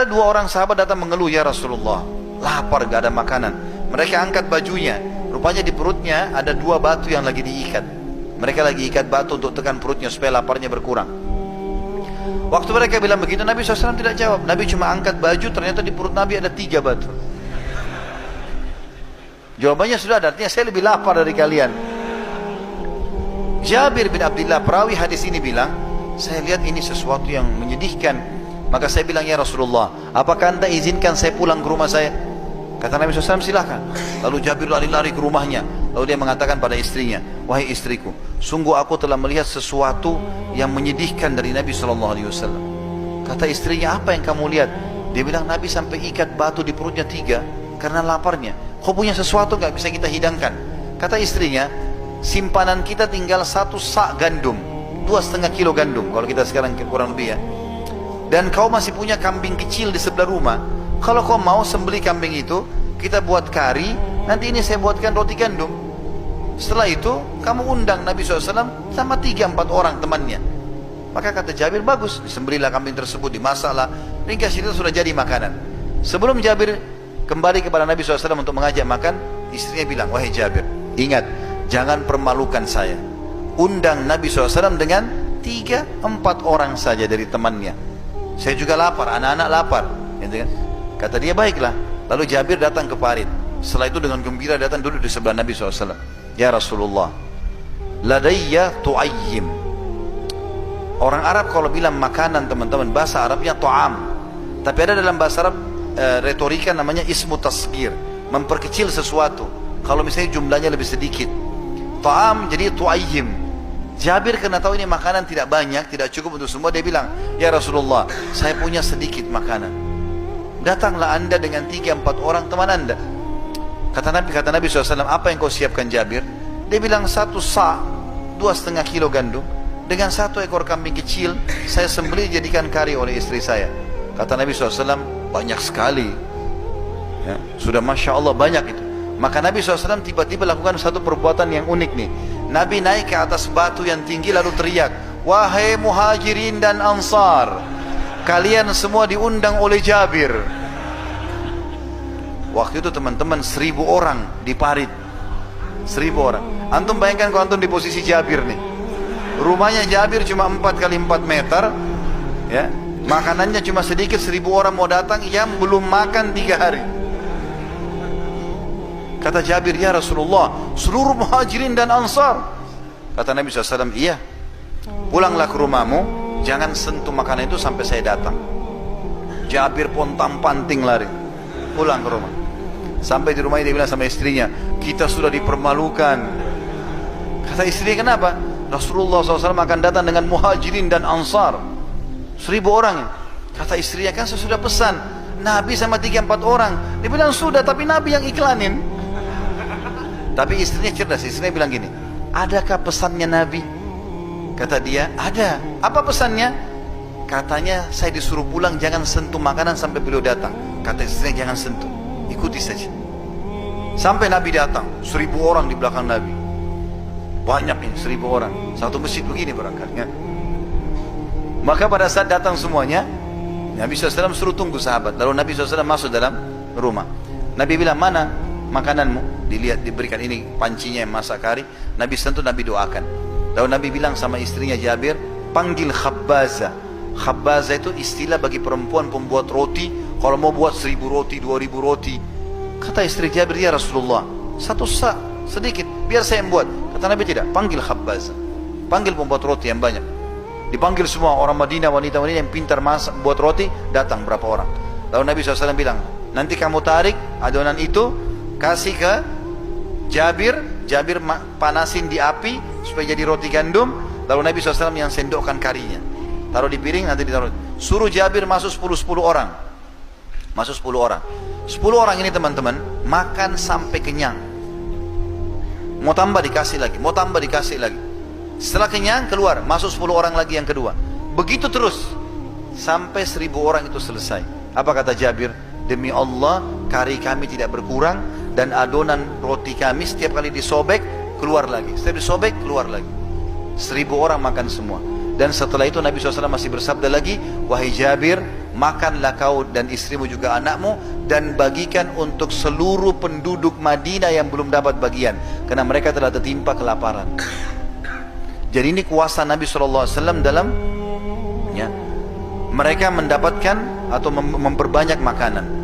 Ada dua orang sahabat datang mengeluh, ya Rasulullah, lapar, gak ada makanan. Mereka angkat bajunya, rupanya di perutnya ada dua batu yang lagi diikat. Mereka lagi ikat batu untuk tekan perutnya supaya laparnya berkurang. Waktu mereka bilang begitu, Nabi SAW tidak jawab. Nabi cuma angkat baju, ternyata di perut Nabi ada 3 batu. Jawabannya sudah ada, artinya saya lebih lapar dari kalian. Jabir bin Abdullah, perawi hadis ini bilang, saya lihat ini sesuatu yang menyedihkan. Maka saya bilang, ya Rasulullah, apakah anda izinkan saya pulang ke rumah saya? Kata Nabi SAW, silahkan. Lalu Jabir lari-lari ke rumahnya. Lalu dia mengatakan pada istrinya, wahai istriku, sungguh aku telah melihat sesuatu yang menyedihkan dari Nabi SAW. Kata istrinya, apa yang kamu lihat? Dia bilang, Nabi sampai ikat batu di perutnya 3 karena laparnya. Kau punya sesuatu gak bisa kita hidangkan? Kata istrinya, simpanan kita tinggal 1 sak gandum, 2,5 kilo gandum kalau kita sekarang kurang lebih ya. Dan kau masih punya kambing kecil di sebelah rumah. Kalau kau mau sembelih kambing itu, kita buat kari, nanti ini saya buatkan roti gandum. Setelah itu kamu undang Nabi SAW sama 3-4 orang temannya. Maka kata Jabir, bagus, disembelihlah kambing tersebut, dimasaklah, ringkas itu sudah jadi makanan. Sebelum Jabir kembali kepada Nabi SAW untuk mengajak makan, istrinya bilang, wahai Jabir, ingat, jangan permalukan saya. Undang Nabi SAW dengan 3-4 orang saja dari temannya. Saya juga lapar, anak-anak lapar, gitu kan? Kata dia, baiklah. Lalu Jabir datang ke parit. Setelah itu dengan gembira datang duduk di sebelah Nabi SAW. Ya Rasulullah, ladayya tu'ayyim. Orang Arab kalau bilang makanan, teman-teman, bahasa Arabnya ta'am. Tapi ada dalam bahasa Arab retorika namanya ismu tasgir, memperkecil sesuatu kalau misalnya jumlahnya lebih sedikit. Ta'am jadi tu'ayyim. Jabir karena tahu ini makanan tidak banyak, tidak cukup untuk semua, dia bilang, ya Rasulullah, saya punya sedikit makanan. Datanglah anda dengan 3-4 orang teman anda. Kata Nabi SAW, apa yang kau siapkan Jabir? Dia bilang 1 sa', 2,5 kilo gandum, dengan 1 ekor kambing kecil, saya sembelih jadikan kari oleh istri saya. Kata Nabi SAW, banyak sekali ya, sudah Masya Allah banyak itu. Maka Nabi SAW tiba-tiba lakukan satu perbuatan yang unik nih. Nabi naik ke atas batu yang tinggi lalu teriak, wahai muhajirin dan ansar, kalian semua diundang oleh Jabir. Waktu itu teman-teman 1.000 orang di parit, 1.000 orang. Antum bayangkan kalau antum di posisi Jabir nih. Rumahnya Jabir cuma 4 kali 4 meter ya. Makanannya cuma sedikit, 1.000 orang mau datang yang belum makan 3 hari. Kata Jabir, ya Rasulullah, seluruh muhajirin dan ansar. Kata Nabi SAW, iya, pulanglah ke rumahmu, jangan sentuh makanan itu sampai saya datang. Jabir pontang-panting lari, pulang ke rumah. Sampai di rumahnya dia bilang sama istrinya, kita sudah dipermalukan. Kata istrinya, kenapa? Rasulullah SAW akan datang dengan muhajirin dan ansar, 1.000 orang. Kata istrinya, kan saya sudah pesan Nabi sama 3-4 orang. Dia bilang sudah, tapi Nabi yang iklanin. Tapi istrinya cerdas, istrinya bilang gini, adakah pesannya Nabi? Kata dia, ada. Apa pesannya? Katanya saya disuruh pulang, jangan sentuh makanan sampai beliau datang. Kata istrinya, jangan sentuh, ikuti saja. Sampai Nabi datang, 1.000 orang di belakang Nabi. Banyak nih, 1.000 orang. Satu masjid begini barangkali ya. Maka pada saat datang semuanya, Nabi SAW suruh tunggu sahabat. Lalu Nabi SAW masuk dalam rumah. Nabi bilang, mana makananmu? Dilihat, diberikan ini pancinya yang masak kari. Nabi sentuh, Nabi doakan. Lalu Nabi bilang sama istrinya Jabir, panggil khabbaza. Khabbaza itu istilah bagi perempuan pembuat roti. Kalau mau buat 1.000 roti, 2.000 roti. Kata istri Jabir, ya Rasulullah, 1 sa' sedikit, biar saya yang buat. Kata Nabi, tidak, panggil khabbaza. Panggil pembuat roti yang banyak. Dipanggil semua orang Madinah, wanita-wanita yang pintar masak, buat roti, datang berapa orang. Lalu Nabi SAW bilang, nanti kamu tarik adonan itu, kasih ke Jabir. Jabir panasin di api supaya jadi roti gandum. Lalu Nabi SAW yang sendokkan karinya, taruh di piring, nanti ditaruh. Suruh Jabir masuk 10 orang. Masuk 10 orang. 10 orang ini teman-teman makan sampai kenyang. Mau tambah dikasih lagi, mau tambah dikasih lagi. Setelah kenyang keluar, masuk 10 orang lagi yang kedua. Begitu terus sampai 1.000 orang itu selesai. Apa kata Jabir? Demi Allah, kari kami tidak berkurang dan adonan roti kami setiap kali disobek keluar lagi, setiap disobek keluar lagi. 1.000 orang makan semua. Dan setelah itu Nabi SAW masih bersabda lagi, wahai Jabir, makanlah kau dan istrimu juga anakmu, dan bagikan untuk seluruh penduduk Madinah yang belum dapat bagian, karena mereka telah tertimpa kelaparan. Jadi ini kuasa Nabi SAW dalam, ya, mereka mendapatkan atau memperbanyak makanan.